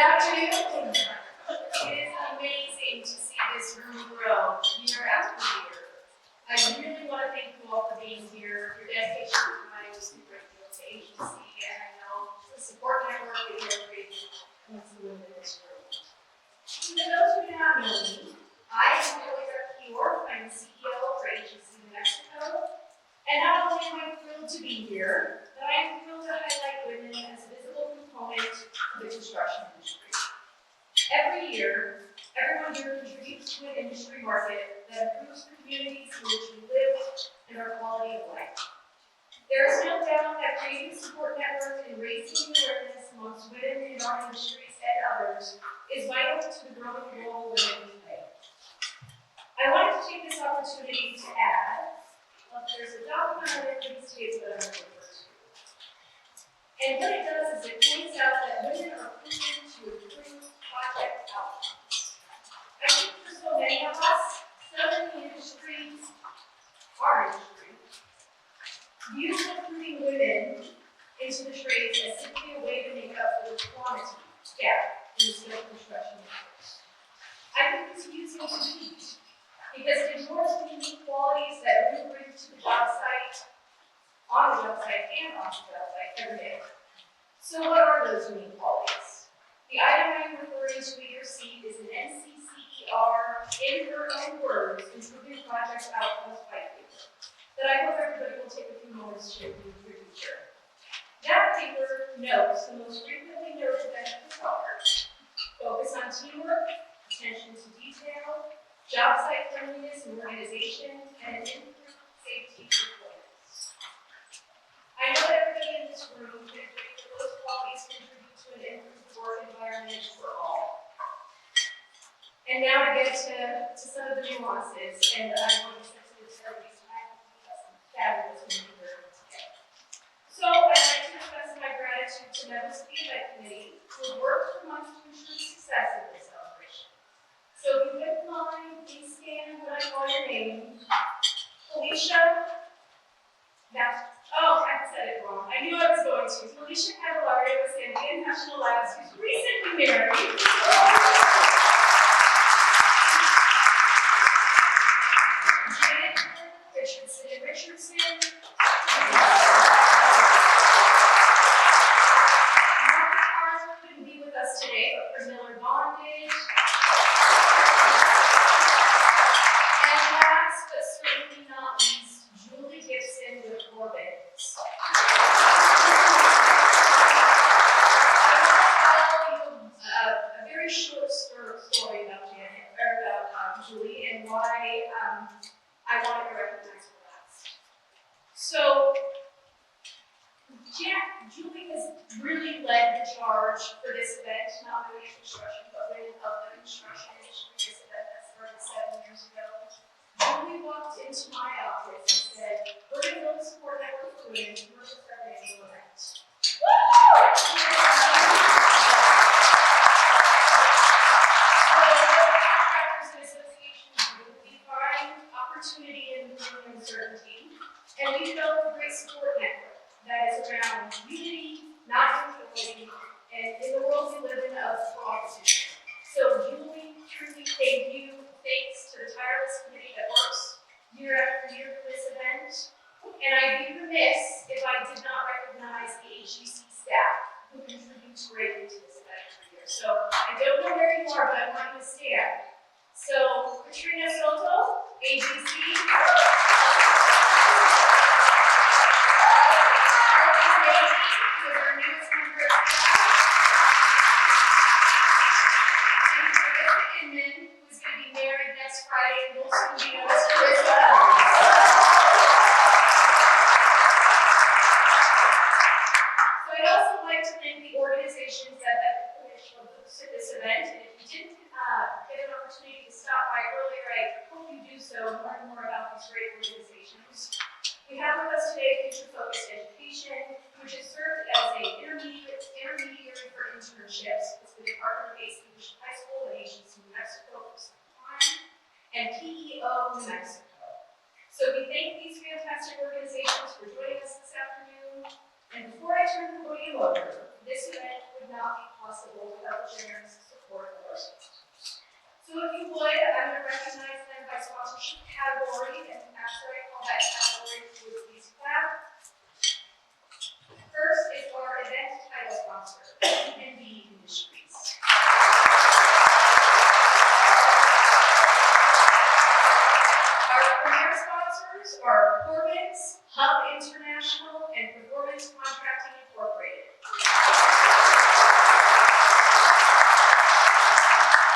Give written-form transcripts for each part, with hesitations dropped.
afternoon. It is amazing to see this room grow year after year. I really want to thank you all for being here. Your dedication to time is a great deal to agency, and I know the support network that you are creating amongst the women in this room. For those who do not know me, I am Kimberly Pino. I'm the CEO for Agency New Mexico. And not only am I thrilled to be here, but I am thrilled to highlight women as a visible component of the construction industry. Every year, everyone here contributes to an industry market that improves the communities in which we live and our quality of life. There is no doubt that creating a support network and raising awareness amongst women in our industries and others is vital to the growing role women play. I wanted to take this opportunity to add, there's a document on everybody's table that I'm going to refer to. And what it does is it points out that women are proven to improve project outcomes. I think for so many of us, some in the industry, our industry, views recruiting women into the trades as simply a way to make up for the quantity gap in the skilled construction workers. I think this view is incomplete, because it ignores the unique qualities that women bring to the job site, on the job site, and off the job site every day. So what are those unique qualities? The item I'm referring to in your seat is an NCCER, in her own words, improving project outcomes white paper, that I hope everybody will take a few moments to review for future. That paper notes the most frequently noted benefits are focus on teamwork, attention to detail, job site friendliness and organization, and improved safety performance. I know that everybody in this room can agree that those qualities contribute to an improved work environment for all. And now to get to some of the nuances, and I want to spend everybody's time because some fabulous women here today. So I'd like to express my gratitude to members of the event committee who have worked for months to ensure the success of this celebration. So if you wouldn't mind, please stand when I call your name. Felicia, I said it wrong. I knew I was going to. Felicia Cavallari was in International Labs, who's recently married. Janet Richardson. Margaret Carter couldn't be with us today, but for Miller Bondage. And last but certainly not least, Julie Gibson with Orbits. I will tell you a very short story about Julie and why I wanted to recognize her last. So, Julie has really led the charge for this event, not only construction, but women of the construction industry. This event that started 7 years ago. Julie walked into my office and said, we're going to build a support network for women to work with our annual event. Contractors and associations we find opportunity in uncertainty, and we developed a great support network that is around unity, not equality, and in the world we live in of competition. So Julie, truly thank you. Thanks to the tireless committee that works year after year for this event. And I'd be remiss if I did not recognize the HGC staff who contributes greatly to this event every year. So I don't know where you are, but I want you to stand. So Katrina Soto, AGC. Friday, and we'll soon be noticed for this well. So I'd also like to thank the organizations that have put this event, and if you didn't get an opportunity to stop by earlier, I hope you do so and learn more about these great organizations. We have with us today Future Focused Education, which has served as an intermediary for internships with the Department of AC High School and Agency New Mexico for some time, and PEO New Mexico. So we thank these fantastic organizations for joining us this afternoon. And before I turn the podium over, this event would not be possible without the generous sponsor, emcee Industries. Our premier sponsors are Performance, Hub International, and Performance Contracting Incorporated.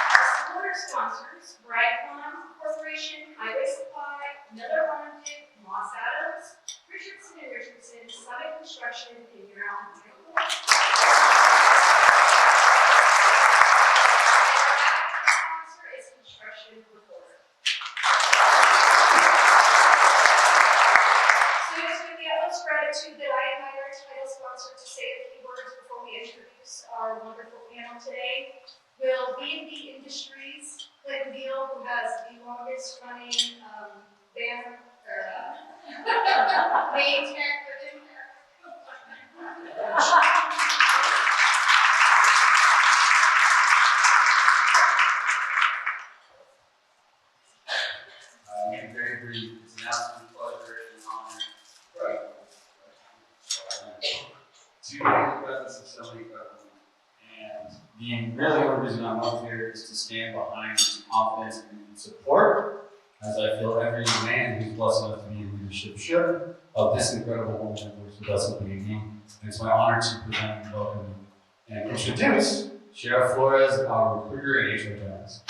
Our supporter sponsors, Bragcon Corporation, Highway Supply, Miller Armpit, Moss Adams, Richardson & Richardson, Summit Construction, and Your Allen Chemical. And our active sponsor is Construction Reporter. So it is with the utmost gratitude that I invite our title sponsor to say a few words before we introduce our wonderful panel today. Will B&B Industries, Clinton Beal, who has the longest running banner, name tag for him. Very brief. It's an absolute pleasure and honor to be in the presence of so many people. And the only reason I'm up here is to stand behind confidence and support, as I feel every man who's blessed enough to be in leadership should, of this incredible woman that works with us at B&B. And it's my honor to present, welcome, and introduce Sara Flores, our recruiter and HR generalist.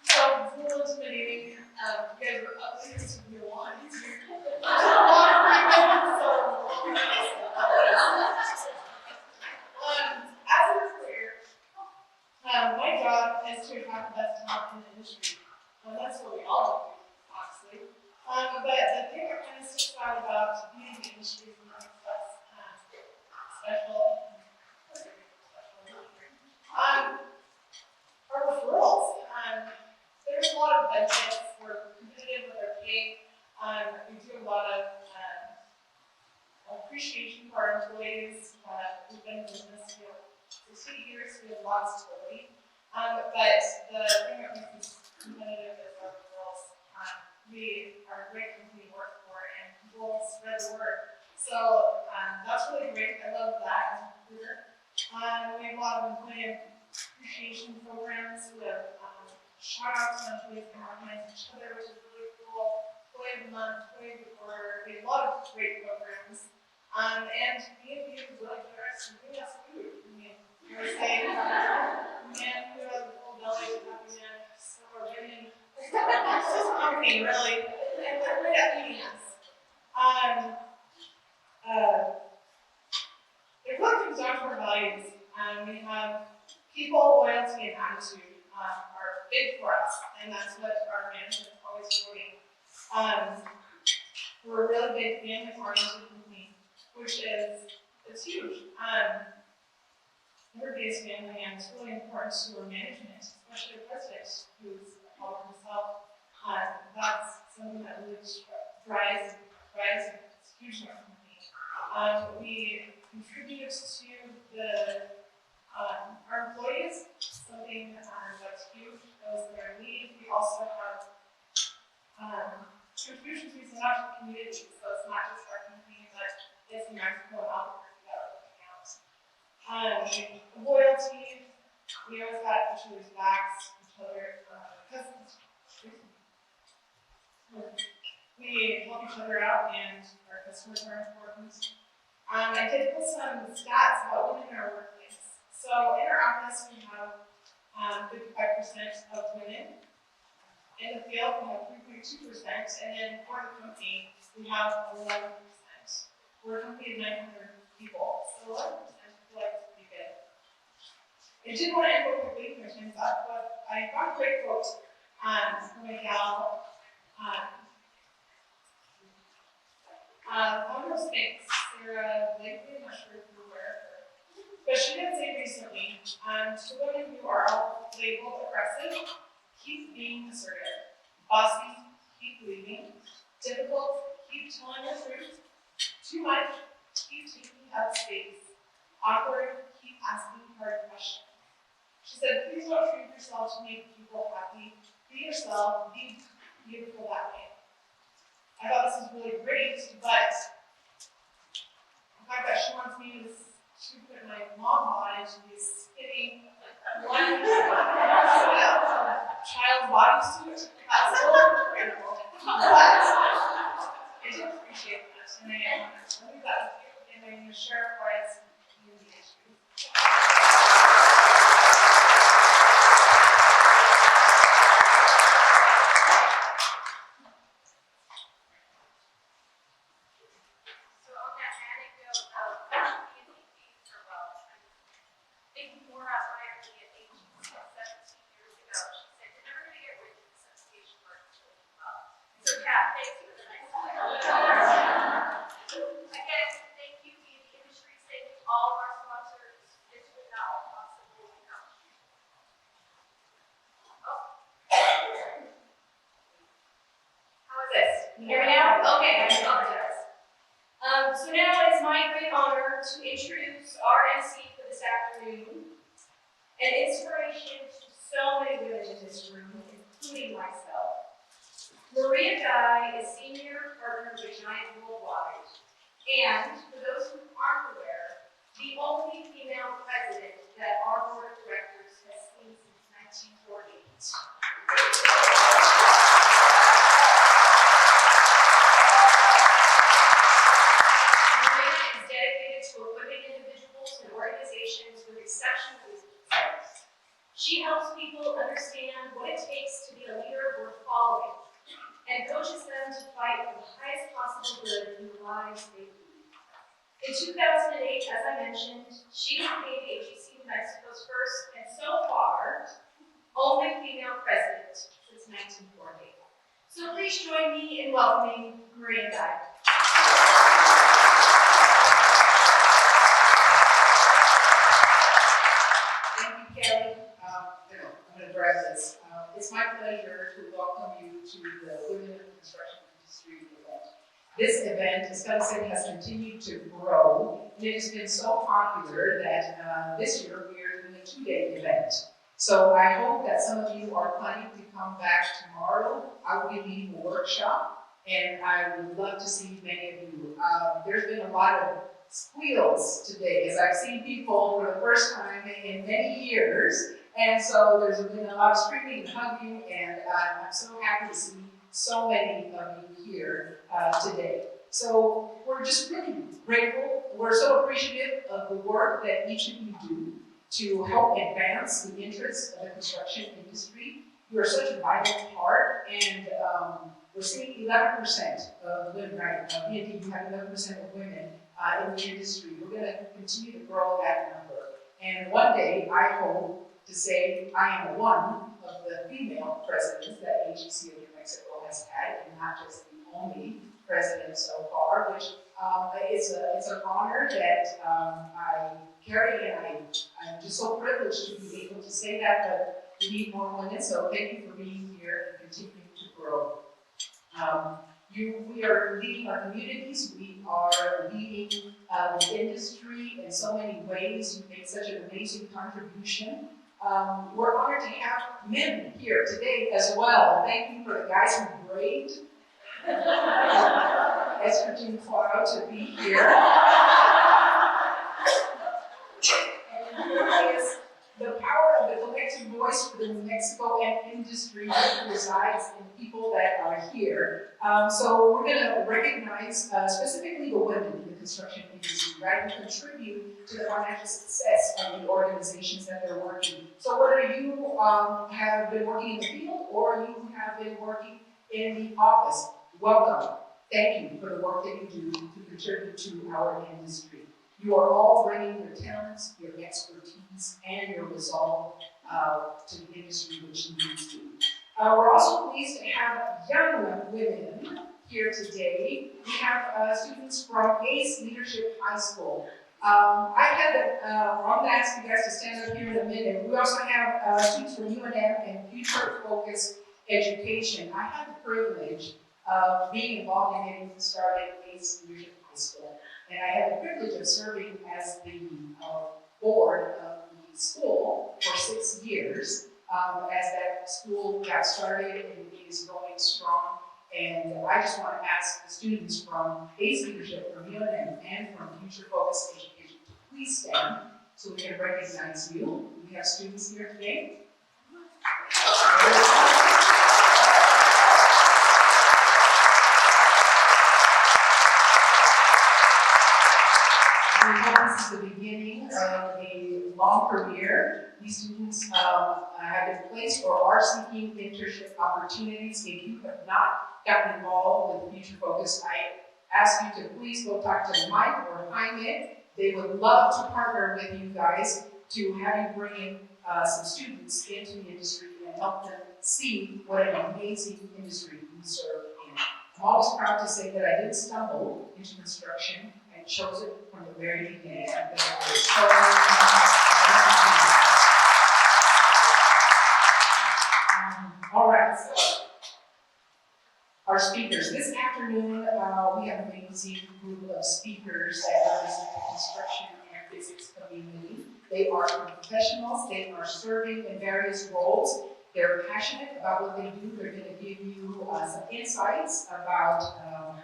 So, it's a little intimidating. You guys were up there to be a lot easier. As a recruiter, my job is to attract the best talent in the industry. That's what we all do, honestly. But the thing that kind of sticks out about being in the industry is what makes us special. Our referrals. There's a lot of benefits. We're competitive with our pay. We do a lot of appreciation for our employees. We've been in business 60 years, we have a lot of stability. But the thing that makes us competitive is our referrals. We are a great company to work for, and people spread the word. So that's really great. I love that as a recruiter. We have a lot of employee appreciation programs. We have shout outs to employees and organize each other, which is really cool. Employee of the month, employee of the quarter. We have a lot of great programs. And B&B is really generous and giving us food. I mean, we were saying, man who has a full belly is a happy man. So we're winning. It's this company, really. And they're great at feeding us. It really comes down to our values. We have people, loyalty, and attitude are big for us, and that's what our management is always quoting. We're a really big family-oriented company, which it's huge. Everybody's family, and it's really important to our management, especially the president, who's a father himself. That's something that really drives it's huge in our company. We contribute to our employees, something that's huge, those that are in need. We also have contributions we send out to the community, so it's not just our company, but it's in Mexico and Albuquerque that are looking out. Loyalty, we always got each other's backs, each other, cousins. We help each other out, and our customers are important. I did put some stats about women in our workplace. So in our office, we have 55% of women. In the field, we have 3.2%, and then for the company, we have 11%. We're a company of 900 people, so 11%, I feel like it's pretty good. I did want to end real quickly, my time's up, but I got a great quote from a gal. One of those things, Sara Petersen, I'm not sure if you're aware of her, but she did say recently, to women who are all labeled aggressive, keep being assertive. Bossy, keep leading. Difficult, keep telling the truth. Too much, keep taking up space. Awkward, keep asking hard questions. She said, please don't treat yourself to make people happy. Be yourself, be beautiful that way. I thought this was really great, but the fact that she wants me to put my mom on and she's hitting one child bodysuit, that's a little critical. But I do appreciate that, and I leave that with you, and I'm going to share what it's in the issue. So on that anecdote of being fees for well, I'm thinking more about my early at age 17 years ago. She said, "You're never going to get rid of the association work." So Kat, thank you for the nice play. Again, thank you in the industry, thank you all of our sponsors. This would not be possible without you. How is this? Can you hear me now? Okay, I apologize. So now it's my great honor to introduce our MC for this afternoon, an inspiration to so many women in this room, including myself. Maria Guy is Senior Partner with Giant Worldwide, and for those who aren't aware, the only female president that our board of directors has seen since 1948. Maria is dedicated to equipping individuals and organizations with exceptional skills. She helps people understand what it takes to be a leader worth following, and coaches them to fight for the highest possible good in the lives they lead. In 2008, as I mentioned, she became AGC New Mexico's first, and so far, only female president since 1948. So please join me in welcoming Maria Guy. Thank you, Kelly. I'm going to address this. It's my pleasure to welcome you to the Women in the Construction Industry event. This event, as Kelly said, has continued to grow, and it has been so popular that this year we are doing a 2-day event. So I hope that some of you are planning to come back tomorrow. I will be leading a workshop, and I would love to see many of you. There's been a lot of squeals today, as I've seen people for the first time in many years, and so there's been a lot of screaming and hugging, and I'm so happy to see so many of you here today. So we're just really grateful. We're so appreciative of the work that each of you do to help advance the interests of the construction industry. You are such a vital part, and we're seeing 11% of women, right? B&D, you have 11% of women in the industry. We're going to continue to grow that number. And one day, I hope to say I am one of the female presidents that AGC of New Mexico has had, and not just the only president so far, which it's an honor that I carry, and I'm just so privileged to be able to say that, but we need more women, so thank you for being here and continuing to grow. We are leading our communities, we are leading the industry in so many ways. You make such an amazing contribution. We're honored to have men here today as well. Thank you for the guys who braved estrogen cloud to be here. And here is the power of the collective voice for the New Mexico and industry that resides in people that are here. So we're going to recognize specifically the women in the construction industry, right, who contribute to the financial success of the organizations that they're working. So whether you have been working in the field or you have been working in the office, welcome. Thank you for the work that you do to contribute to our industry. You are all bringing your talents, your expertise, and your resolve to the industry which needs you. We're also pleased to have young women here today. We have students from ACE Leadership High School. I'm going to ask you guys to stand up here in a minute. We also have students from UNM and Future Focus Education. I had the privilege of being involved in getting started ACE Leadership High School. And I had the privilege of serving as the board of the school for 6 years as that school got started and is going strong. And I just want to ask the students from ACE Leadership, from UNM, and from Future Focus Education to please stand so we can recognize you. We have students here today. This is the beginning of a long career. These students have been placed or are seeking internship opportunities. If you have not gotten involved with Future Focus, I ask you to please go talk to Mike or Jaime. They would love to partner with you guys to have you bring in some students into the industry and help them see what an amazing industry we serve in. I'm always proud to say that I didn't stumble into construction and chose it from the very beginning. I've been so all right, so our speakers. This afternoon, we have an amazing group of speakers that represent the construction and physics community. They are professionals. They are serving in various roles. They're passionate about what they do. They're going to give you some insights about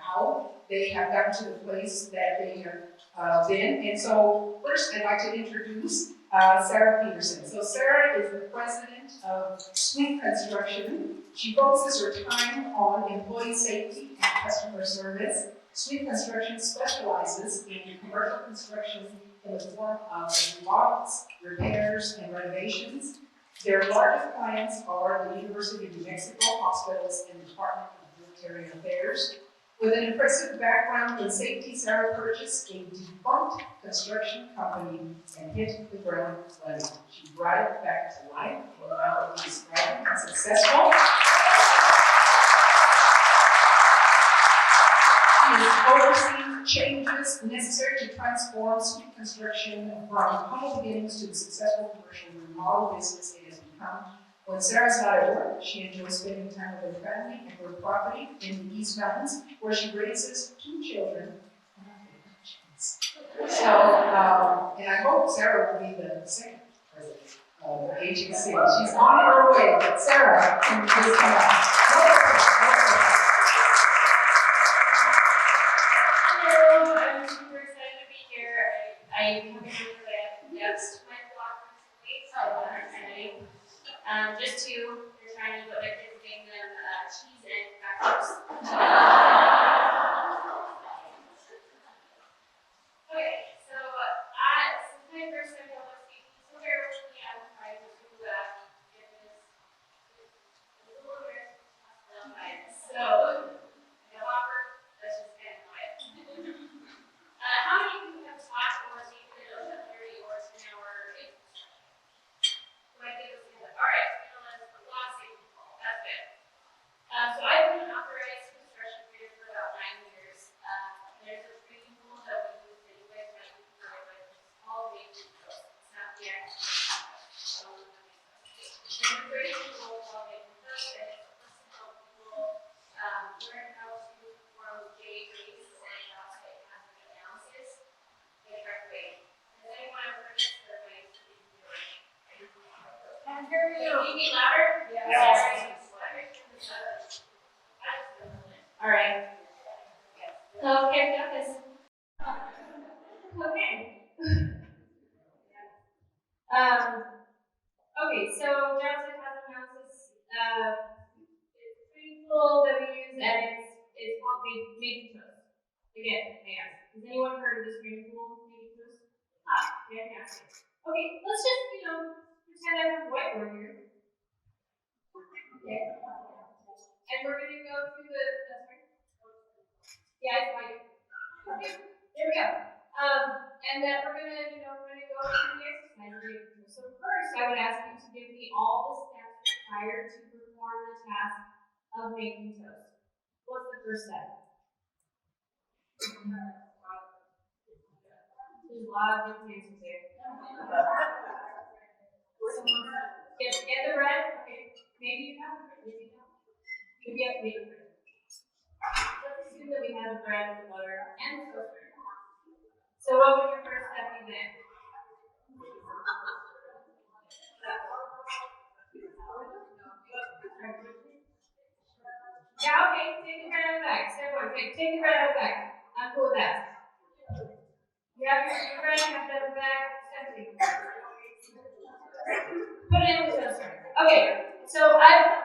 how they have gotten to the place that they have been. And so first, I'd like to introduce Sara Petersen. So Sara is the president of Sweet Construction. She focuses her time on employee safety and customer service. Sweet Construction specializes in commercial construction in the form of remodels, repairs, and renovations. Their largest clients are the University of New Mexico hospitals and the Department of Military Affairs. With an impressive background in safety, Sara purchased a defunct construction company and hit the ground running. She brought it back to life, and now it is thriving and successful. She has overseen changes necessary to transform Sweet Construction from humble beginnings to the successful commercial remodel business it has become. When Sara's not at work, she enjoys spending time with her family and her property in the East Mountains, where she raises 2 children. So, and I hope Sara will be the second president of the agency. She's on her way. But Sara, can you please come out? Hello, I'm super excited to be here. I haven't heard that guest my block recently, so I'm excited. Just 2, they're tiny, but my kids named them cheese and crackers. Okay, so this is my first time public speaking, so bear with me. I'm trying to get this a little bit quiet. So, no offer, let's just get quiet. How many of you have taught or taken an ocean 30 or 10-hour instruction? So I think it's good. All right, a lot of safety people. That's good. So I've been an authorized construction trainer for about 9 years. There's a training tool that we use that you guys might be familiar with. It's called making toast. It's not the actual There's a training tool called making toast, and it's supposed to help people learn how to perform JAs and also hazard analysis in the correct way. Has anyone ever heard this? Or am I I hear you. Can you be louder? Yes. All right. Okay, I've got this. Okay. Okay, so Johnson hazard analysis is a training tool that we use, and it's called making toast. Again, I ask, has anyone heard of this training tool, making toast? Fantastic. Okay, let's just pretend I have a whiteboard here. Okay. And we're going to go through sorry. Yeah, it's white. Okay, there we go. And that we're going to, go through the exercise of making toast. So first, I would ask you to give me all the steps required to perform the task of making toast. What's the first step? There's a lot of different answers there. Get the bread? Okay. Maybe you have the bread. Maybe you don't. Maybe you have to make the bread. Let's assume that we have the bread, the butter, and the toaster. So what would your first step be then? Yeah, okay, take it Step one, take the bread out of the bag. I'm cool with that. You have your bread, you have it out of the bag. Step two. Put it in the toaster. Okay, so I'm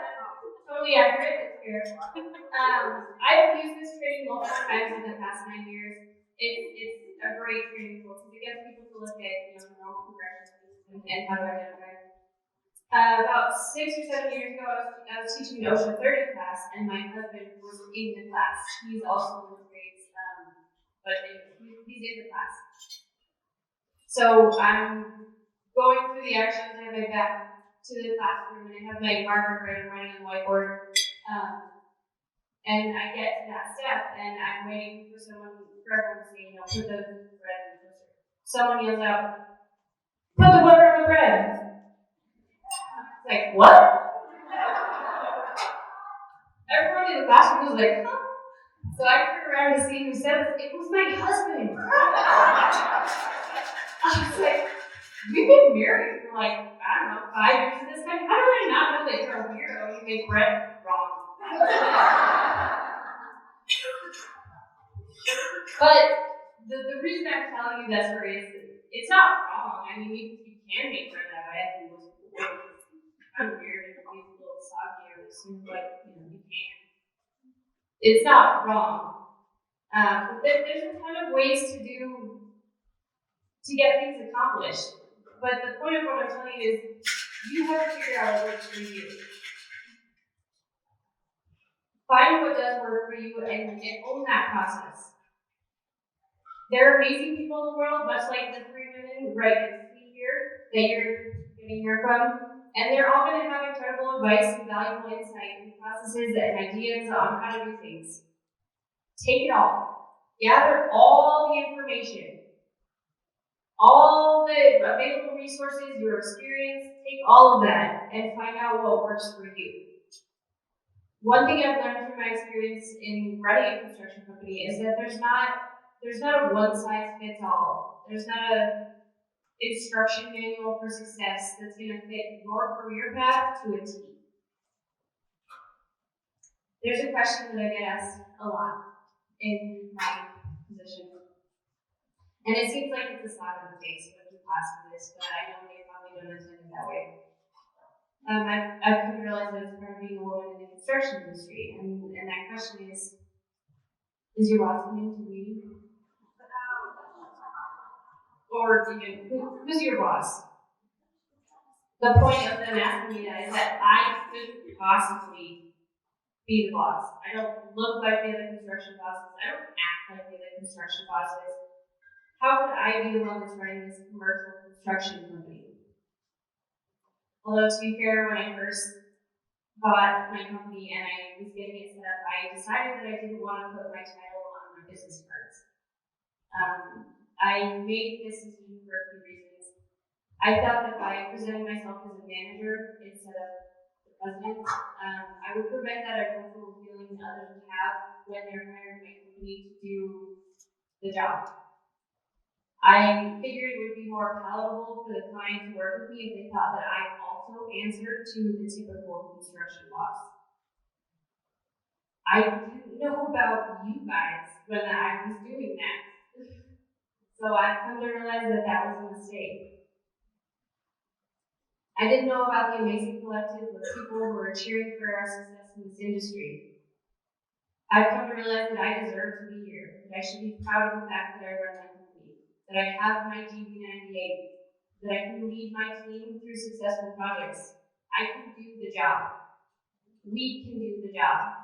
totally accurate. It's fair. I've used this training multiple times in the past 9 years. It's a great training tool because it gets people to look at normal progressions and how to identify. About 6 or 7 years ago, I was teaching an OSHA 30 class, and my husband was in the class. He's also in the grades, but he's in the class. So I'm going through the actions. I have my back to the classroom, and I have my marker right and writing on the whiteboard. And I get to that step, and I'm waiting for everyone to say, put the bread in the toaster. Someone yells out, put the butter on the bread. It's like, what? Everyone in the classroom was like, huh? So I turned around to see who said it. It was my husband. I was like, we've been married for like, I don't know, 5 years at this time. How do I not know that you're a weirdo? You make bread wrong. But the reason I'm telling you that story is it's not wrong. I mean, you can make bread that way. I think most people would. It's kind of weird and it feels a little soggy, I would assume, but you can. It's not wrong. But there's a ton of ways to get things accomplished. But the point of what I'm telling you is you have to figure out what works for you. Find what does work for you and own that process. There are amazing people in the world, much like the 3 women right next to me here that you're getting here from, and they're all going to have incredible advice and valuable insight and processes and ideas on how to do things. Take it all. Gather all the information, all the available resources, your experience, take all of that and find out what works for you. One thing I've learned from my experience in running a construction company is that there's not a one-size-fits-all. There's not a instruction manual for success that's going to fit your career path to a T. There's a question that I get asked a lot in my position. And it seems like it's a slap in the face when people ask me this, but I know they probably don't intend it that way. I've come to realize that it's part of being a woman in the construction industry, and that question is your boss coming to meeting? Or even, who's your boss? The point of them asking me that is that I couldn't possibly be the boss. I don't look like the other construction bosses. I don't act like the other construction bosses. How could I be the one that's running this commercial construction company? Although, to be fair, when I first bought my company and I was getting it set up, I decided that I didn't want to put my title on my business cards. I made this decision for a few reasons. I thought that by presenting myself as a manager instead of the president, I would prevent that uncomfortable feeling that others would have when they're hiring my company to do the job. I figured it would be more palatable for the client to work with me if they thought that I also answered to the typical construction boss. I didn't know about you guys when I was doing that. So I've come to realize that that was a mistake. I didn't know about the amazing collective of people who are cheering for our success in this industry. I've come to realize that I deserve to be here, that I should be proud of the fact that I run my company, that I have my DB98, that I can lead my team through successful projects. I can do the job. We can do the job.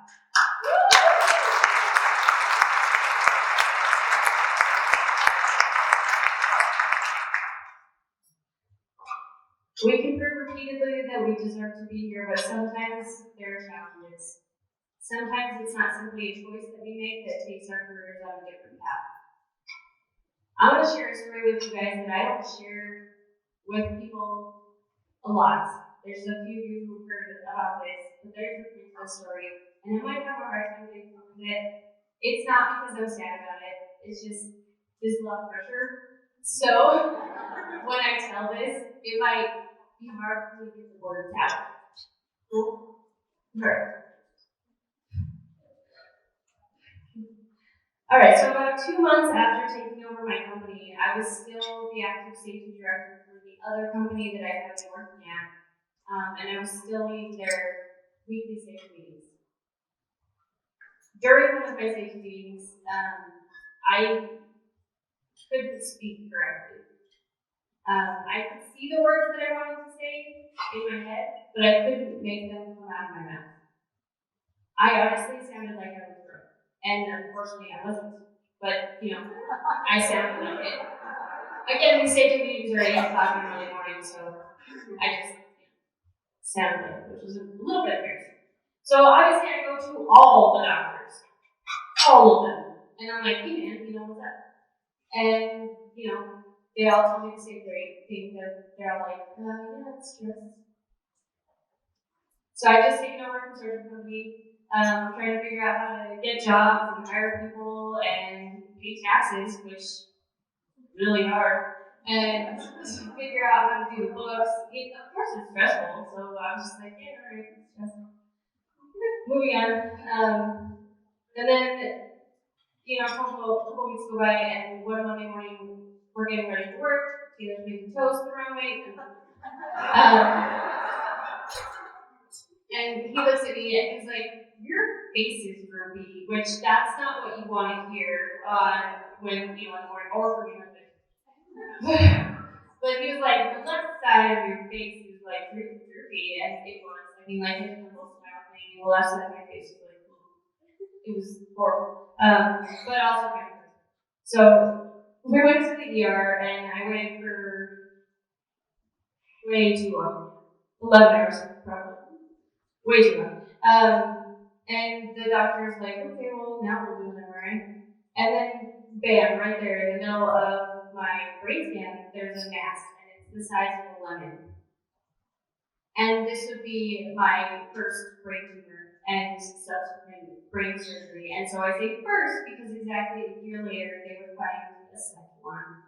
We can prove repeatedly that we deserve to be here, but sometimes there are challenges. Sometimes it's not simply a choice that we make that takes our careers on a different path. I want to share a story with you guys that I don't share with people a lot. There's a few of you who've heard about this, but there's a princess story, and I might have a hard time getting through with it. It's not because I'm sad about it. It's just there's a lot of pressure. So when I tell this, it might be hard for me to get the words out. Cool? Right. All right, so about 2 months after taking over my company, I was still the active safety director for the other company that I had been working at, and I was still leading their weekly safety meetings. During one of my safety meetings, I couldn't speak correctly. I could see the words that I wanted to say in my head, but I couldn't make them come out of my mouth. I honestly sounded like I was drunk, and unfortunately I wasn't. But, I sounded like it. Again, these safety meetings are 8 o'clock in the early morning, so I just sounded like it, which was a little bit embarrassing. So obviously I go to all the doctors, all of them, and I'm like, hey man, what's up? And, they all tell me the same thing, that they're all like, yeah, it's stress. So I just taken over a construction company, trying to figure out how to get jobs and hire people and pay taxes, which is really hard, and figure out how to do the books. Of course it's stressful, so I was just like, yeah, all right, it's stressful. Moving on. And then, a couple weeks go by, and one Monday morning, we're getting ready for work. Taylor's making toast the wrong way. And he looks at me and he's like, your face is droopy, which that's not what you want to hear when, in the morning, or from your husband. But he was like, the left side of your face is like droopy, and it was. I mean, like, I did the whole smile thing, and the left side of my face was like, it was horrible. But also kind of good. So we went to the ER, and I waited for way too long. 11 hours, probably. Way too long. And the doctor's like, okay, well, now we'll do an MRI. And then, bam, right there in the middle of my brain scan, there's a mass, and it's the size of a lemon. And this would be my first brain tumor and subsequent brain surgery. And so I say first because exactly a year later, they would find a second one.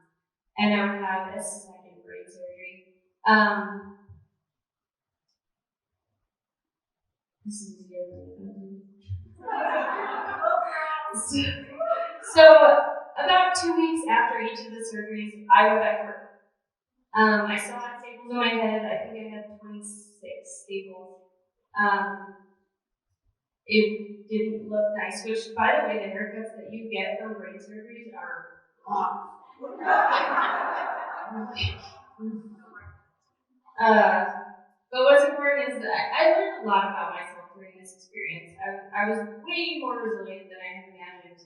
And I would have a second brain surgery. This is easier than So about 2 weeks after each of the surgeries, I went back to work. I still had staples in my head. I think I had 26 staples. It didn't look nice, which, by the way, the haircuts that you get from brain surgeries are awful. But what's important is that I learned a lot about myself during this experience. I was way more resilient than I had imagined.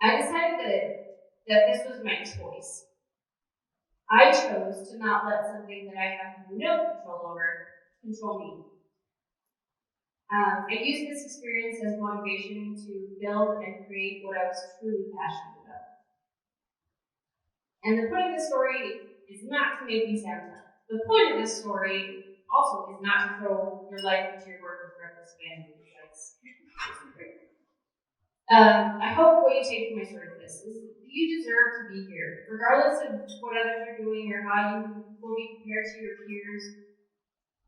I decided that this was my choice. I chose to not let something that I have no control over control me. I used this experience as motivation to build and create what I was truly passionate about. And the point of this story is not to make me sound tough. The point of this story also is not to throw your life into your work with reckless abandon. I hope what you take from my story for this is you deserve to be here, regardless of what others are doing or how you will be compared to your peers.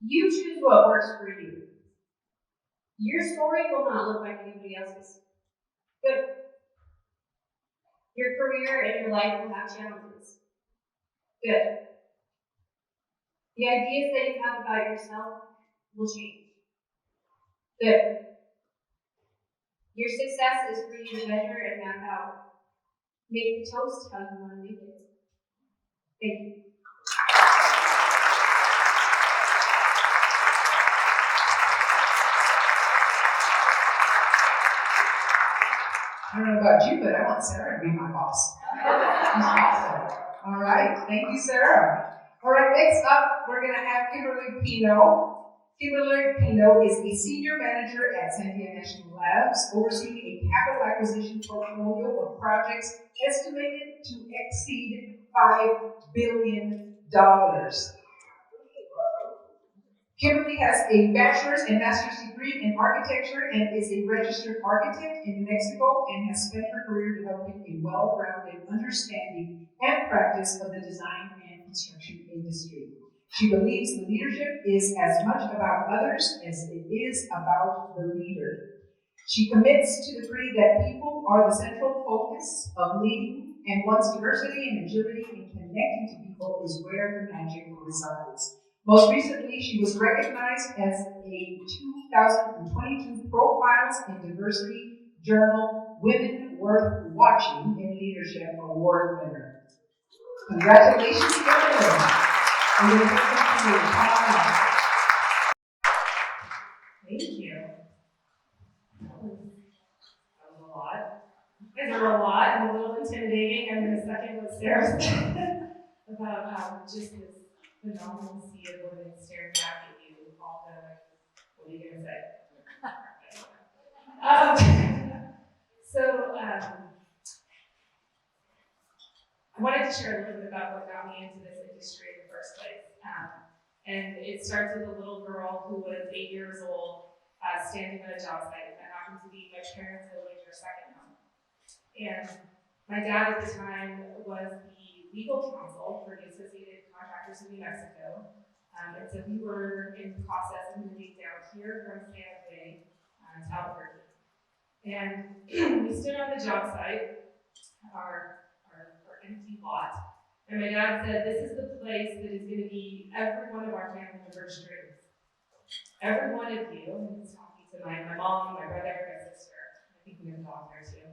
You choose what works for you. Your story will not look like anybody else's. Good. Your career and your life will have challenges. Good. The ideas that you have about yourself will change. Good. Your success is for you to measure and map out. Make the toast how you want to make it. Thank you. I don't know about you, but I want Sarah to be my boss. She's awesome. All right, thank you, Sarah. All right, next up, we're going to have Kimberly Pino. Kimberly Pino is a senior manager at Sandia National Labs, overseeing a capital acquisition portfolio of projects estimated to exceed $5 billion. Kimberly has a bachelor's and master's degree in architecture and is a registered architect in New Mexico and has spent her career developing a well-rounded understanding and practice of the design and construction industry. She believes leadership is as much about others as it is about the leader. She commits to the creed that people are the central focus of leading, and once diversity and agility in connecting to people is where the magic resides. Most recently, she was recognized as a 2022 Profiles in Diversity Journal Women Worth Watching in Leadership Award winner. Congratulations, Kimberly. I'm going to give it to you. Come on up. Thank you. That was a lot. You guys are a lot and a little intimidating. I'm going to second what Sarah said about just this phenomenal sea of women staring back at you, all going, what are you going to say? So, I wanted to share a little bit about what got me into this industry in the first place. And it starts with a little girl who was 8 years old, standing on a job site that happened to be my parents' village or second home. And my dad at the time was the legal counsel for the Associated Contractors of New Mexico. And so we were in the process of moving down here from Santa Fe to Albuquerque. And we stood on the job site, our empty lot. And my dad said, this is the place that is going to be every one of our family members' dreams. Every one of you, and he's talking to my mom, my brother, my sister. I think we have a dog there too.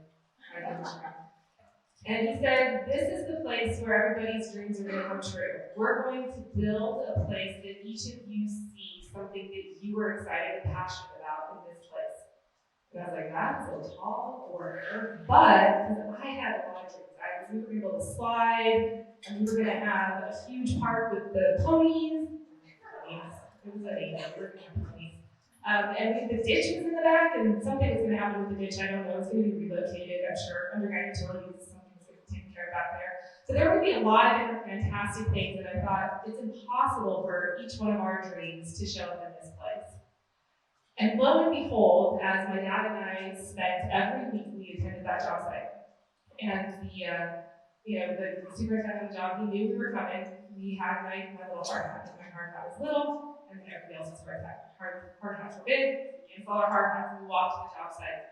And he said, this is the place where everybody's dreams are going to come true. We're going to build a place that each of you see something that you are excited and passionate about in this place. And I was like, that's a tall order. But, because I had a lot of dreams. We were going to build a slide, and we were going to have a huge park with the ponies. It was a baby. We were going to have ponies. And the ditch was in the back, and something was going to happen with the ditch. I don't know. It's going to be relocated, I'm sure. Underground utilities, something was going to be taken care of back there. So there would be a lot of different fantastic things that I thought it's impossible for each one of our dreams to show up in this place. And lo and behold, as my dad and I spent every week, we attended that job site. And the superintendent of the job, he knew we were coming. We had my little hard hat, and my hard hat was little, and everybody else's hard hats were big. We installed our hard hats and we walked to the job site.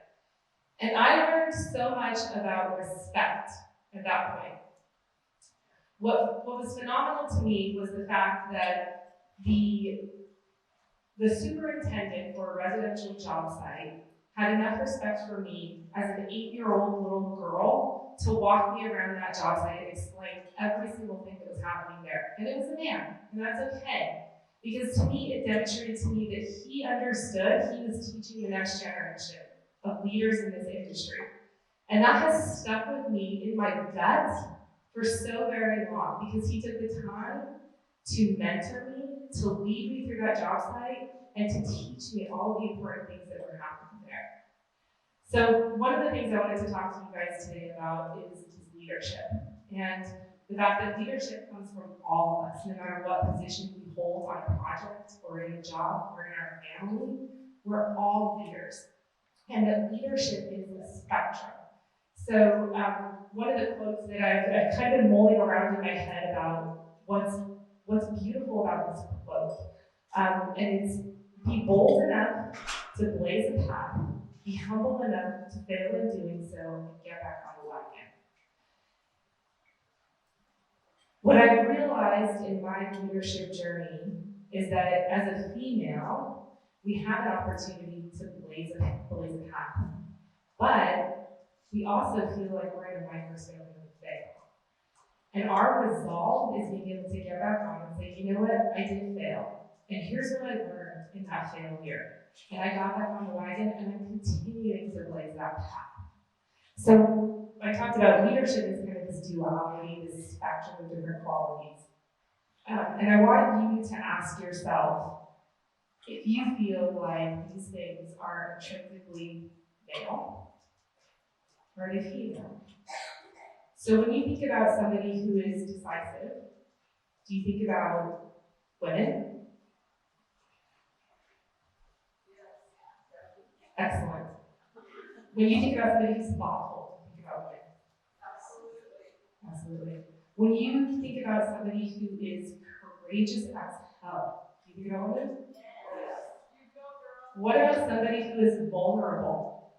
And I learned so much about respect at that point. What was phenomenal to me was the fact that the superintendent for a residential job site had enough respect for me as an 8-year-old little girl to walk me around that job site and explain every single thing that was happening there. And it was a man, and that's okay. Because to me, it demonstrated to me that he understood he was teaching the next generation of leaders in this industry. And that has stuck with me in my gut for so very long, because he took the time to mentor me, to lead me through that job site, and to teach me all of the important things that were happening there. So one of the things I wanted to talk to you guys today about is leadership. And the fact that leadership comes from all of us, no matter what position we hold on a project or in a job or in our family, we're all leaders. And that leadership is a spectrum. So one of the quotes that I've kind of been mulling around in my head about what's beautiful about this quote, and it's be bold enough to blaze a path, be humble enough to fail in doing so, and get back on the wagon. What I realized in my leadership journey is that as a female, we have an opportunity to blaze a path. But we also feel like we're in a microscope and we fail. And our resolve is being able to get back on and say, you know what, I did fail. And here's what I learned in that failure. And I got back on the wagon, and I'm continuing to blaze that path. So I talked about leadership as kind of this duality, this spectrum of different qualities. And I want you to ask yourself if you feel like these things are intrinsically male or female. So when you think about somebody who is decisive, do you think about women? Excellent. When you think about somebody who's thoughtful, do you think about women? Absolutely. When you think about somebody who is courageous as hell, do you think about women? What about somebody who is vulnerable?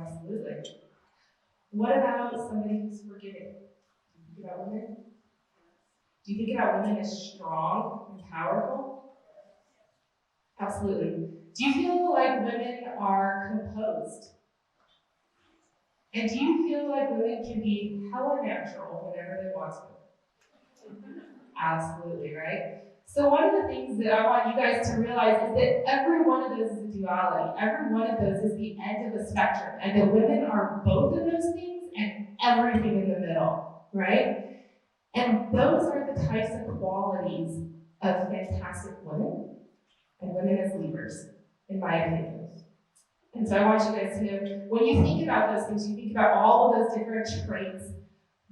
Absolutely. What about somebody who's forgiving? Do you think about women? Do you think about women as strong and powerful? Absolutely. Do you feel like women are composed? And do you feel like women can be hella natural whenever they want to? Absolutely, right? So one of the things that I want you guys to realize is that every one of those is a duality. Every one of those is the end of the spectrum. And that women are both of those things and everything in the middle, right? And those are the types of qualities of fantastic women and women as leaders, in my opinion. And so I want you guys to know, when you think about those things, you think about all of those different traits,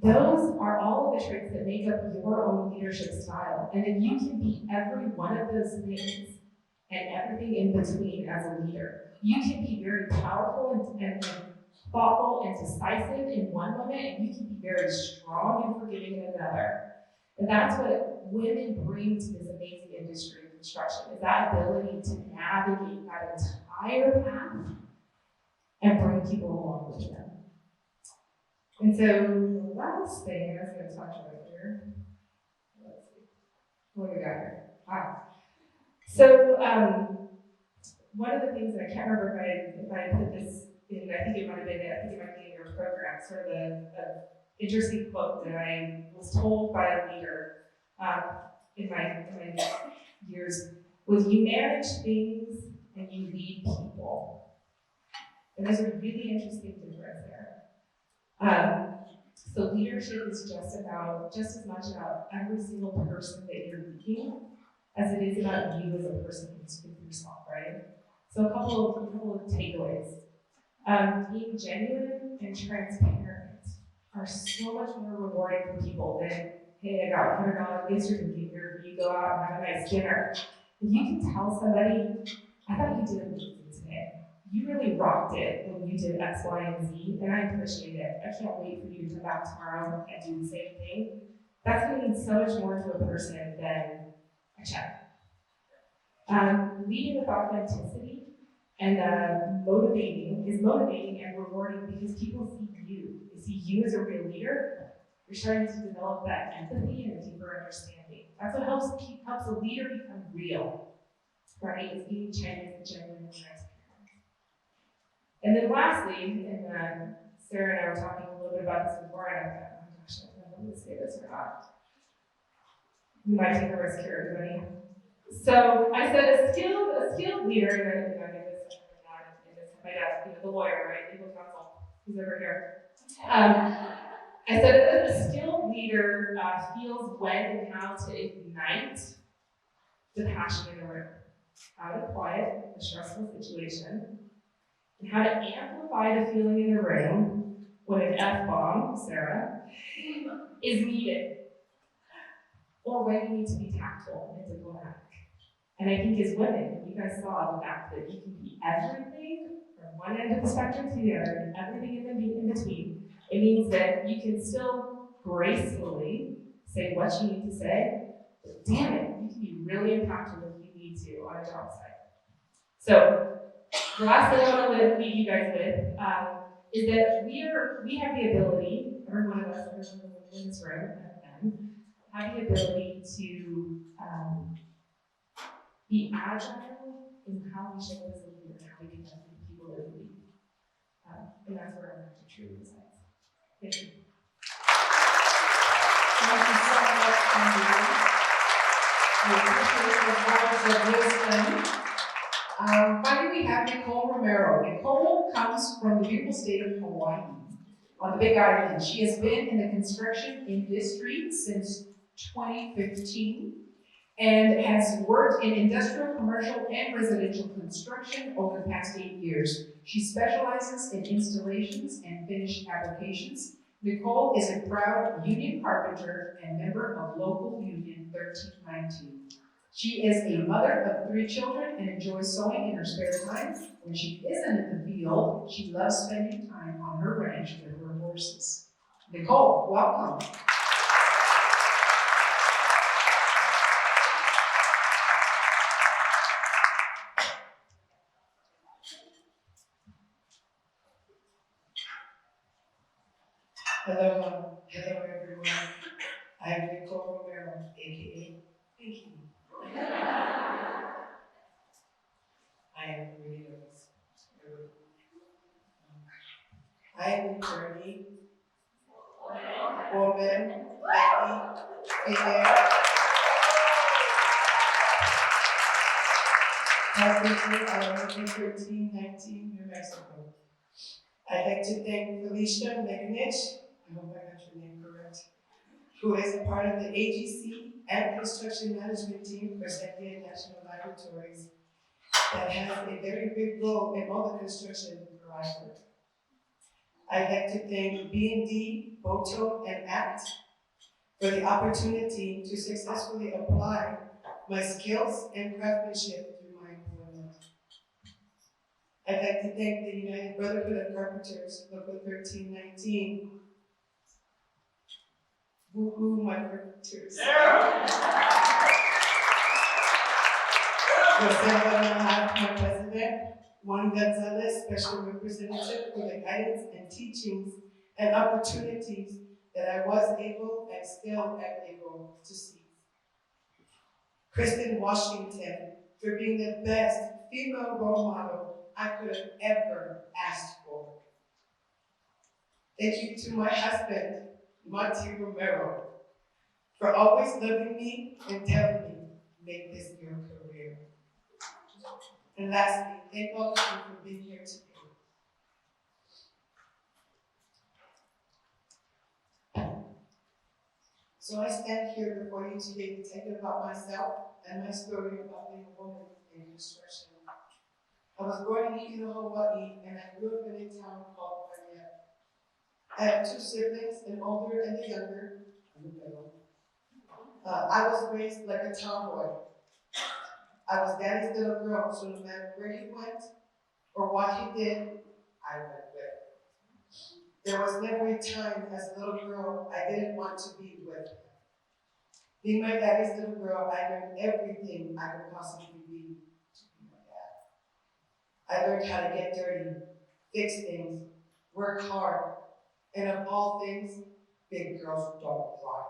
those are all of the traits that make up your own leadership style. And then you can be every one of those things and everything in between as a leader. You can be very powerful and thoughtful and decisive in one moment, and you can be very strong and forgiving in another. And that's what women bring to this amazing industry of construction, is that ability to navigate that entire path and bring people along with them. And so the last thing I was going to talk about here, let's see, what do we got here? So one of the things, and I can't remember if I put this in, I think it might be in your program, sort of a interesting quote that I was told by a leader in my years, was you manage things and you lead people. And there's a really interesting difference there. So leadership is just as much about every single person that you're leading as it is about you as a person with yourself, right? So a couple of takeaways. Being genuine and transparent are so much more rewarding for people than, hey, I got $100 gift certificate here for you, go out and have a nice dinner. If you can tell somebody, I thought you did amazing today. You really rocked it when you did X, Y, and Z, and I appreciate it. I can't wait for you to come back tomorrow and do the same thing. That's going to mean so much more to a person than a check. Leading with authenticity and motivating and rewarding because people see you. They see you as a real leader. You're starting to develop that empathy and a deeper understanding. That's what helps a leader become real, right? Is being genuine and transparent. And then lastly, and Sarah and I were talking a little bit about this before, and I thought, oh my gosh, I don't know if I'm going to say this or not. We might take a risk here, everybody. So I said a skilled leader, and I get this my dad, the lawyer, right? Legal counsel, who's over here. I said a skilled leader feels when and how to ignite the passion in the room, how to quiet a stressful situation, and how to amplify the feeling in the room when an F-bomb, Sarah, is needed, or when you need to be tactful and diplomatic. And I think as women, you guys saw the fact that you can be everything from one end of the spectrum to the other, and everything in between. It means that you can still gracefully say what you need to say, but damn it, you can be really impactful if you need to on a job site. So the last thing I want to leave you guys with is that we have the ability, every one of us, everyone in this room, have the ability to be agile in how we show up as a leader and how we connect with the people that we lead. And that's where our message truly resides. Thank you. Thank you so much, Kimberly. We appreciate the words of wisdom. Finally, we have Nicole Romero. Nicole comes from the beautiful state of Hawaii on the Big Island. She has been in the construction industry since 2015 and has worked in industrial, commercial, and residential construction over the past 8 years. She specializes in installations and finished applications. Nicole is a proud union carpenter and member of local union 1319. She is a mother of 3 children and enjoys sewing in her spare time. When she isn't in the field, she loves spending time on her ranch with her horses. Nicole, welcome. Hello everyone. I'm Nicole Romero, aka Pinky. I am really nervous. I am a journey, woman, lady, female, Carpenter, Alabama 1319, New Mexico. I'd like to thank Felicia Meganich, I hope I got your name correct, who is a part of the AGC and construction management team for Sandia National Laboratories that has a very big role in all the construction where I work. I'd like to thank B&D, BOTO, and ACT for the opportunity to successfully apply my skills and craftsmanship through my employment. I'd like to thank the United Brotherhood of Carpenters, Local 1319. Woo-hoo, my carpenters. My president, Juan Gonzalez, special representative for the guidance and teachings and opportunities that I was able and still am able to see. Kristen Washington, for being the best female role model I could have ever asked for. Thank you to my husband, Nicole Romero, for always loving me and telling me, make this your career. And lastly, thank all of you for being here today. So I stand here before you today to tell you about myself and my story about being a woman in construction. I was born in Hilo, Hawaii, and I grew up in a town called Pania. I have two siblings, an older and a younger, in the middle. I was raised like a tomboy. I was daddy's little girl, so no matter where he went or what he did, I went with. There was never a time as a little girl I didn't want to be with him. Being my daddy's little girl, I learned everything I could possibly be to be my dad. I learned how to get dirty, fix things, work hard, and of all things, big girls don't cry.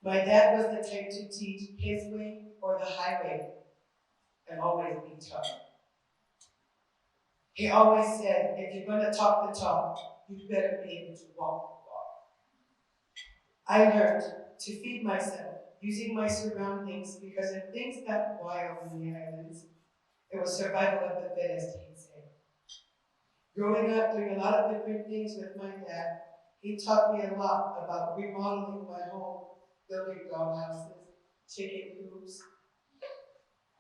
My dad was the type to teach his way or the highway, and always be tough. He always said, if you're going to talk the talk, you better be able to walk the walk. I learned to feed myself using my surroundings because if things got wild in the islands, it was survival of the fittest, he'd say. Growing up, doing a lot of different things with my dad, he taught me a lot about remodeling my home, building doghouses, chicken coops.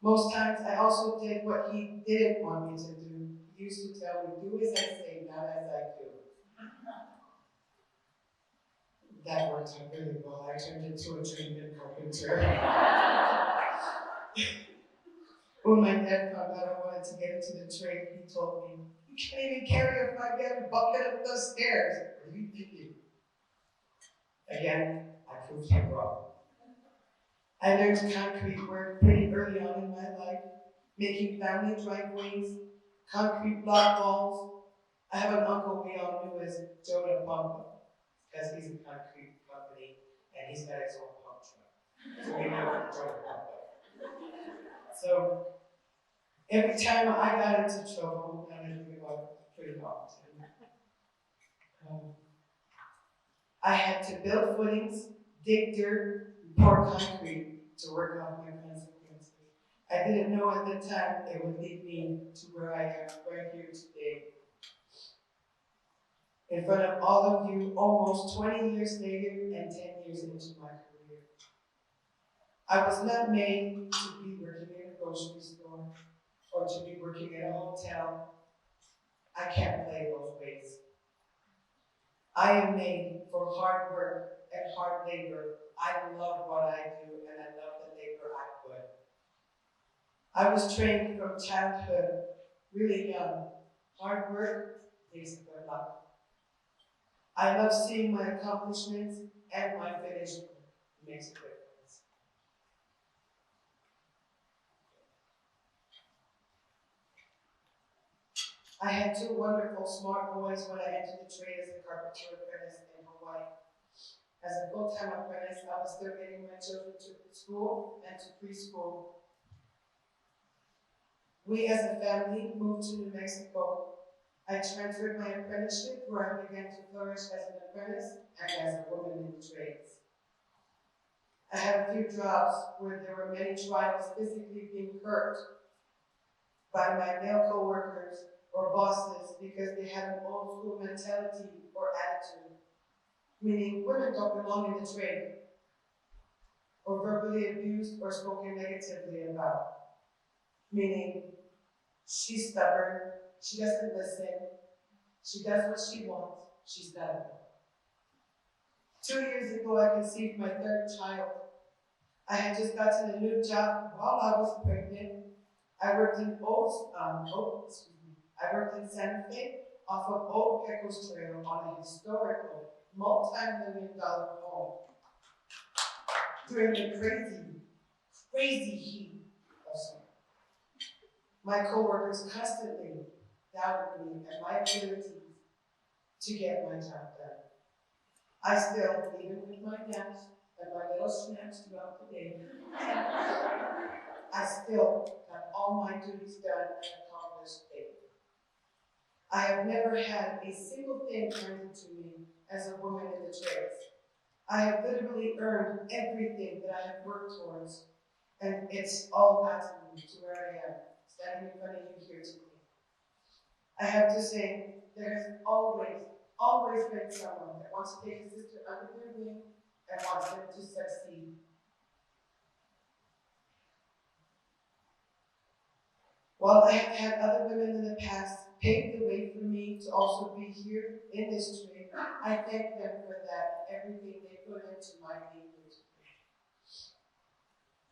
Most times I also did what he didn't want me to do. He used to tell me, do as I say, not as I do. That worked out really well. I turned into a journeyman carpenter. When my dad found out I wanted to get into the trade, he told me, you can't even carry a 5-gallon bucket up those stairs. What are you thinking? Again, I proved him wrong. I learned concrete work pretty early on in my life, making family driveways, concrete block walls. I have an uncle we all knew as Joe the Pumper, because he's a concrete company and he's got his own pump truck. So we know Joe the Pumper. So every time I got into trouble, and I think about it pretty often, I had to build footings, dig dirt, and pour concrete to work off my consequences. I didn't know at the time it would lead me to where I am right here today. In front of all of you, almost 20 years later and 10 years into my career. I was not made to be working in a grocery store or to be working in a hotel. I can't play those ways. I am made for hard work and hard labor. I love what I do and I love the labor I put. I was trained from childhood, really young. Hard work makes good luck. I love seeing my accomplishments and my finished work. It makes a difference. I had two wonderful, smart boys when I entered the trade as a carpenter apprentice in Hawaii. As a full-time apprentice, I was still getting my children to school and to preschool. We as a family moved to New Mexico. I transferred my apprenticeship where I began to flourish as an apprentice and as a woman in the trades. I had a few jobs where there were many trials physically being hurt by my male coworkers or bosses because they had an old school mentality or attitude, meaning women don't belong in the trade, or verbally abused or spoken negatively about, meaning she's stubborn, she doesn't listen, she does what she wants, she's got to go. 2 years ago, I conceived my third child. I had just gotten a new job while I was pregnant. I worked in I worked in Santa Fe off of Old Pecos Trail on a historical, multi-million-dollar home during the crazy heat of summer. My coworkers constantly doubted me and my abilities to get my job done. I still, even with my naps and my little snaps throughout the day, I still got all my duties done and accomplished daily. I have never had a single thing handed to me as a woman in the trades. I have literally earned everything that I have worked towards, and it's all gotten me to where I am, standing in front of you here today. I have to say, there has always been someone that wants to take a sister under their wing and wants them to succeed. While I have had other women in the past pave the way for me to also be here in this trade, I thank them for that and everything they put into my being here today.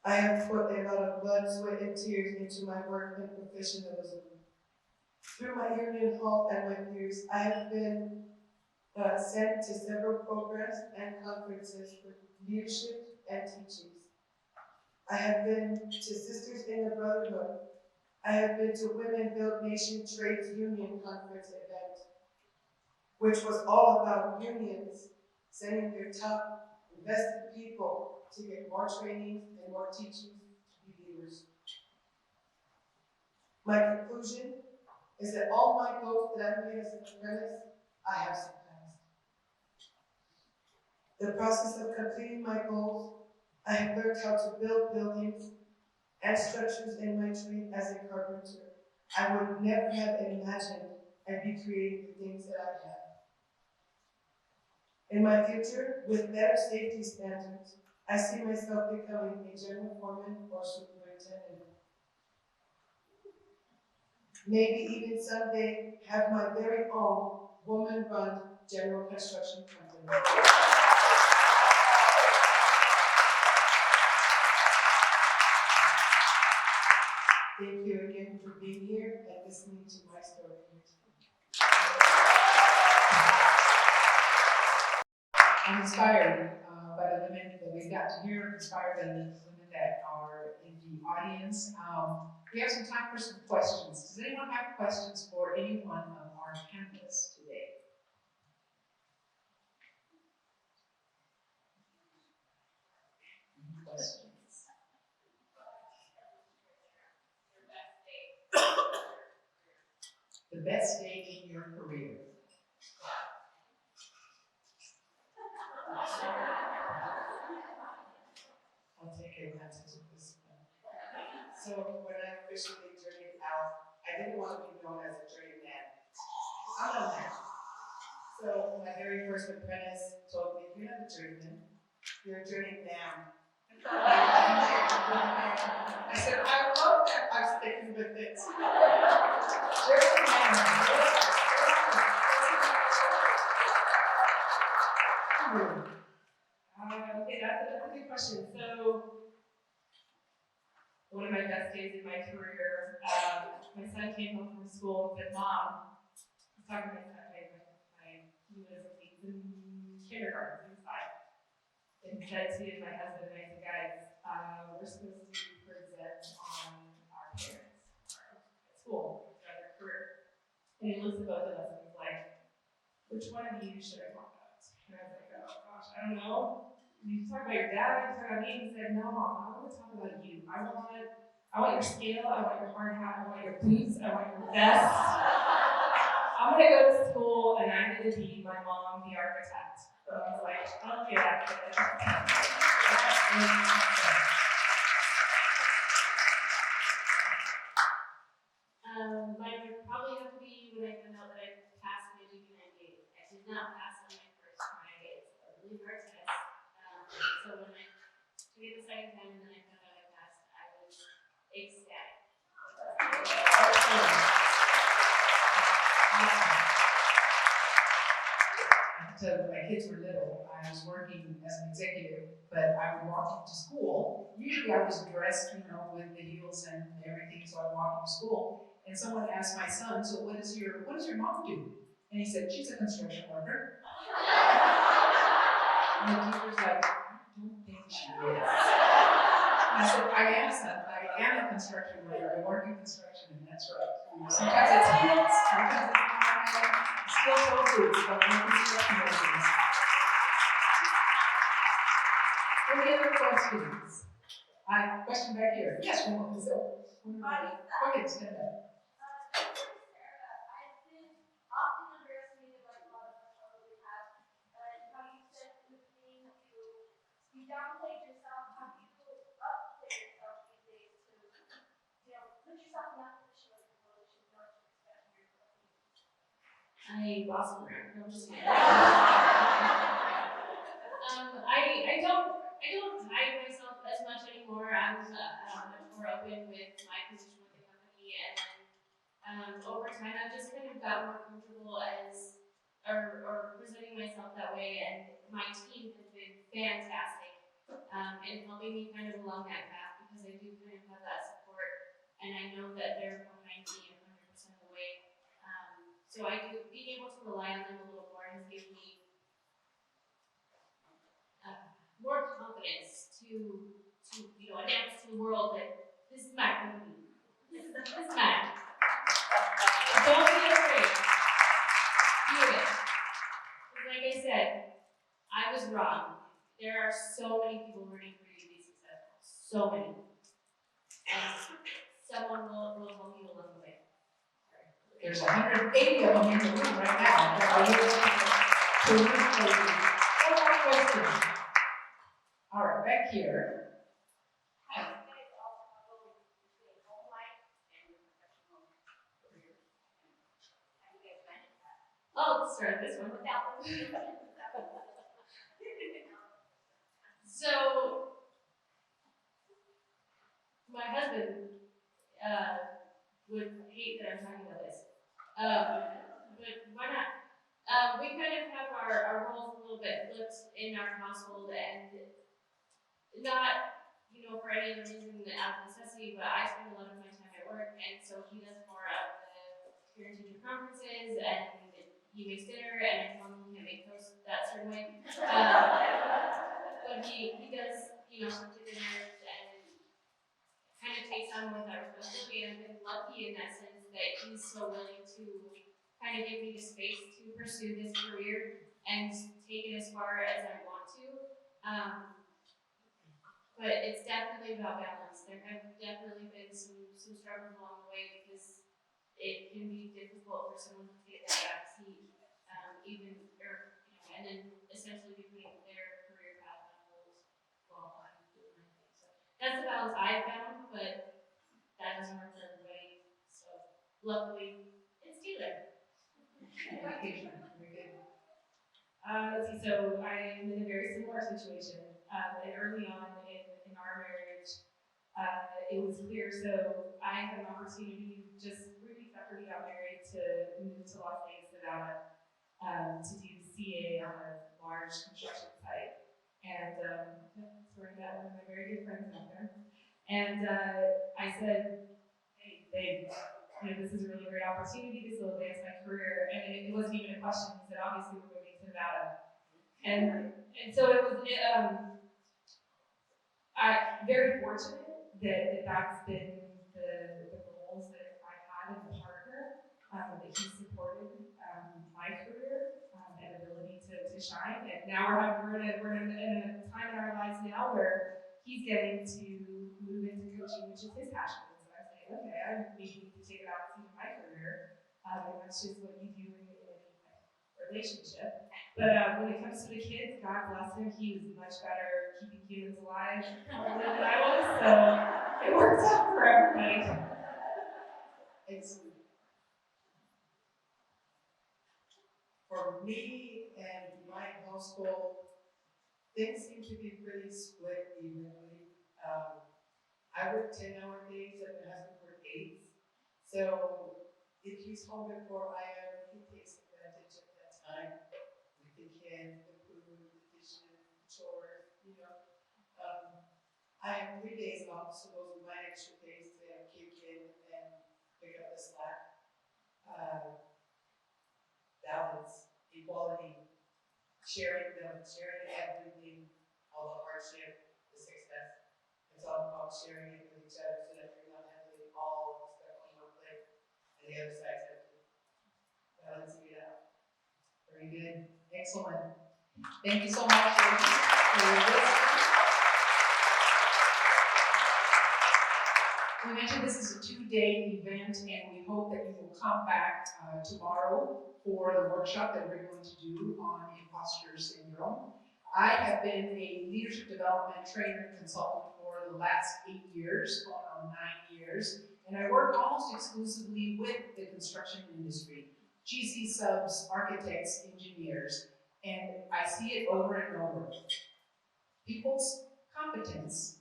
I have put a lot of blood, sweat, and tears into my work and professionalism. Through my union hall and my peers, I have been sent to several programs and conferences for leadership and teachings. I have been to Sisters in the Brotherhood. I have been to Women Build Nation Trades Union Conference event, which was all about unions sending their top invested people to get more trainings and more teachings to be leaders. My conclusion is that all my goals that I made as an apprentice, I have surpassed. The process of completing my goals, I have learned how to build buildings and structures in my trade as a carpenter. I would never have imagined I'd be creating the things that I have. In my future, with better safety standards, I see myself becoming a general foreman or superintendent. Maybe even someday have my very own woman-run general construction company. Thank you again for being here and listening to my story here today. I'm inspired by the women that we've got to hear, inspired by the women that are in the audience. We have some time for some questions. Does anyone have questions for any one of our panelists today? Any questions? The best day in your career. I'll take advantage of this one. So when I officially journeyed out, I didn't want to be known as a journeyman. I'm a man. So my very first apprentice told me, "You're not a journeyman, you're a journeyman." I said, "I love that. I'm sticking with it." Journeyman. Okay, that's a good question. So, one of my best days in my career, my son came home from school and said, "Mom," I was talking to my son, he's in kindergarten, he's 5, and he said to my husband and I said, "Guys, we're supposed to present on our parents at school, for their career." And he looks at both of us and he's like, which one of you should I talk about? And I was like, oh gosh, I don't know. You can talk about your dad, you can talk about me. And he said, no, Mom, I want to talk about you. I want your scale, I want your hard hat, I want your boots, I want your vest. I'm gonna go to school and I'm gonna be my mom, the architect. So I was like, oh yeah, kid. Mine would probably have to be when I found out that I passed my GP98. I did not pass on my first try. It's a really hard test. So when I took it the second time and then I found out I passed, I was ecstatic. So when my kids were little, I was working as an executive, but I would walk into school. Usually I was dressed, with the heels and everything, so I'd walk into school. And someone asked my son, so what does your mom do? And he said, she's a construction worker. And the teacher's like, I don't think she is. And I said, I am, son. I am a construction worker. I work in construction, and that's right. Sometimes it's heels, sometimes it's steel toe boots, but I'm a construction worker. Any other questions? Question back here. Yes, one more. So, okay, stand up. You downplayed yourself. How do you upplay yourself these days to, put yourself in that position where people really should know to respect your opinion? I lost my brain. I'm just kidding. I don't hide myself as much anymore. I'm much more open with my position with the company, and then over time I've just kind of got more comfortable as or presenting myself that way, and my team has been fantastic in helping me kind of along that path, because I do kind of have that support, and I know that they're behind me 100% of the way. So I do, being able to rely on them a little more has given me more confidence to announce to the world that this is my company. This is mine. Don't be afraid. Do it. Like I said, I was wrong. There are so many people rooting for you to be successful. So many. And someone will help you along the way. There's 180 of them in the room right now that are willing to root for you. One more question. All right, back here. I'll start this one. So, my husband would hate that I'm talking about this. But why not? We kind of have our roles a little bit flipped in our household, and not, for any other reason out of necessity, but I spend a lot of my time at work, and so he does more of the parent-teacher conferences, and he makes dinner, and I tell him he can't make toast that certain way. But he does, cook the dinners and kind of takes on more of that responsibility, and I've been lucky in that sense that he's so willing to kind of give me the space to pursue this career and take it as far as I want to. But it's definitely about balance. There have definitely been some struggles along the way, because it can be difficult for someone to take that back seat, and then essentially be putting their career path on hold while I'm doing my thing. So that's the balance I've found, but that doesn't work for everybody. So luckily, it's Taylor. Let's see. So I am in a very similar situation. And early on in our marriage, it was clear. So I had an opportunity just 3 weeks after we got married to move to Las Vegas, Nevada, to do CA on a large construction site. And that's where I met one of my very good friends out there. And I said, hey, babe, this is a really great opportunity. This will advance my career. And it wasn't even a question. He said, obviously, we're moving to Nevada. And so it was very fortunate that that's been the goals that I've had in the partner, that he supports to shine. And now we're in a time in our lives now where he's getting to move into coaching, which is his passion. And so I'm saying, okay, I maybe need to take it out and see my career. And that's just what you do in any relationship. But when it comes to the kids, God bless him, he was much better keeping humans alive than I was. So it worked out for everybody. Excellent. For me and my household, things seem to be pretty split evenly. I work 10-hour days and my husband works 8. So if he's home before I am, he takes advantage of that time with the kids, the food, the dishes, the chores, you know. I have 3 days off, so those are my extra days to kick in and pick up the slack. Balance, equality, sharing everything, all the hardship, the success. It's all about sharing it with each other so that you're not handling all the stuff on one plate and the other side's empty. Balancing it out. Very good. Excellent. Thank you so much, ladies, for your wisdom. We mentioned this is a 2-day event, and we hope that you will come back tomorrow for the workshop that we're going to do on imposter syndrome. I have been a leadership development trainer and consultant for the last 8 years, going on 9 years, and I work almost exclusively with the construction industry, GC subs, architects, engineers, and I see it over and over. People's competence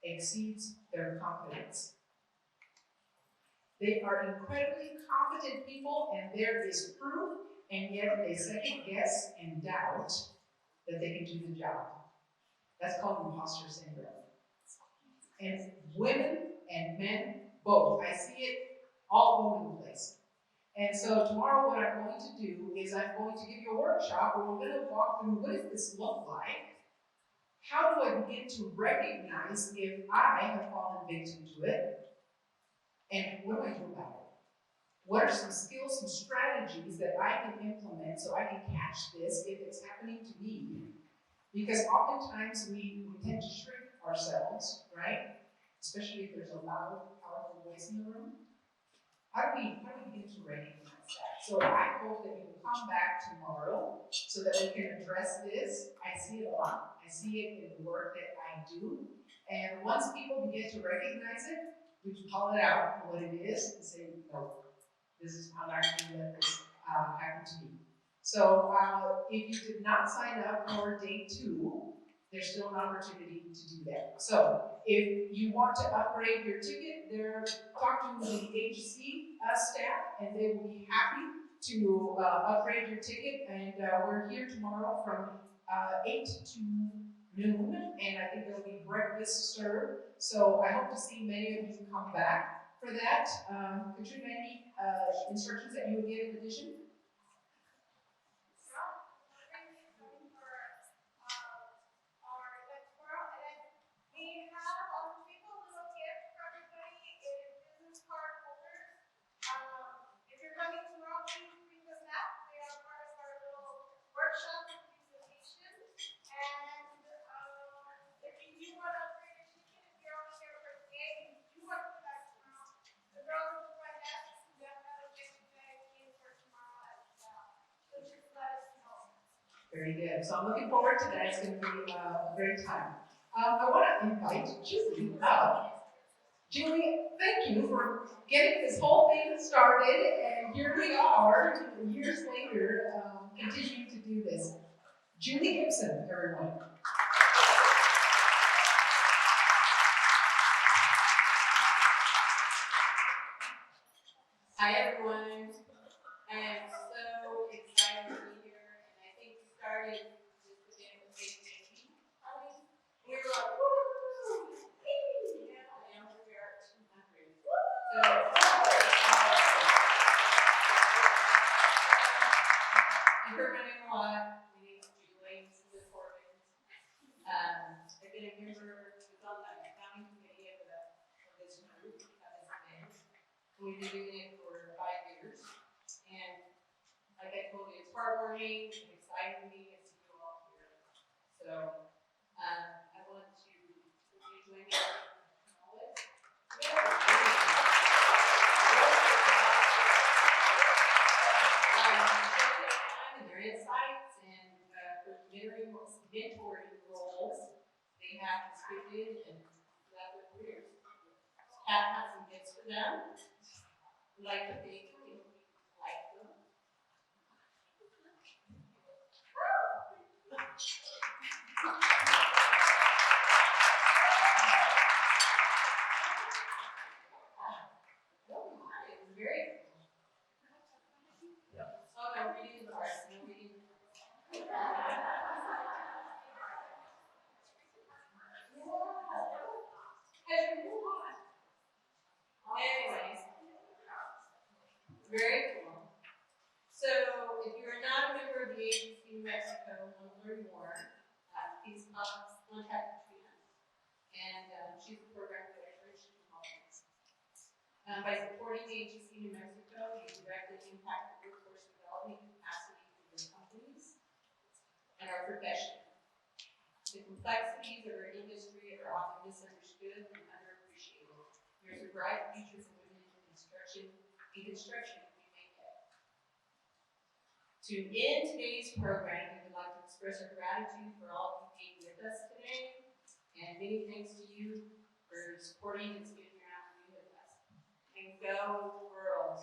exceeds their confidence. They are incredibly competent people, and there is proof, and yet they second guess and doubt that they can do the job. That's called imposter syndrome. And women and men, both. I see it all over the place. And so tomorrow what I'm going to do is I'm going to give you a workshop where we're going to walk through what does this look like? How do I begin to recognize if I have fallen victim to it? And what do I do about it? What are some skills, some strategies that I can implement so I can catch this if it's happening to me? Because oftentimes we tend to shrink ourselves, right? Especially if there's a loud, powerful voice in the room. How do we begin to recognize that? So I hope that you will come back tomorrow so that we can address this. I see it a lot. I see it in the work that I do. And once people begin to recognize it, we can call it out for what it is and say, no, I'm not going to let this happen to me. So if you did not sign up for day 2, there's still an opportunity to do that. So if you want to upgrade your ticket, talk to the HC staff, and they will be happy to upgrade your ticket. And we're here tomorrow from 8 to noon, and I think there'll be breakfast served. So I hope to see many of you come back for that. Katrina, any instructions that you would give in addition? We have people a little gift for everybody in business card holders. If you're coming tomorrow, please bring them back. They are part of our little workshop and presentation. And if you do want to upgrade your ticket, if you're only here for the day and you do want to come back tomorrow, the girls at the front desk will definitely get you guys in for tomorrow as well. So just let us know. Very good. So I'm looking forward to that. It's going to be a great time. I want to invite Julie up. Julie, thank you for getting this whole thing started, and here we are, years later, continuing to do this. Julie Gibson, everyone. Hi everyone. I am so excited to be here, and I think we started this event with big energy. We were like, woo! Hey! Yeah, and we are at 200. So you heard my name a lot. My name is Julie. This is Corbin. I've been a member, was on the founding committee of this group, of this event. We've been doing it for 5 years. And like I told you, it's heartwarming and exciting to me. It's mentoring roles they have distributed and left their careers. Pat has some gifts for them. We'd like to thank you. Like them. Oh my, it was very cool. Oh, no, reading the cards, no reading. Anyways, very cool. So, if you are not a member of the agency in Mexico and want to learn more, please contact Katrina. And she's the program director, she can help you. By supporting the agency in New Mexico, you directly impact the workforce development capacity of your companies and our profession. The complexities of our industry are often misunderstood and underappreciated. There's a bright future for women in construction we may get. To end today's program, we would like to express our gratitude for all of you being with us today, and many thanks to you for supporting and spending your afternoon with us. And go, girls.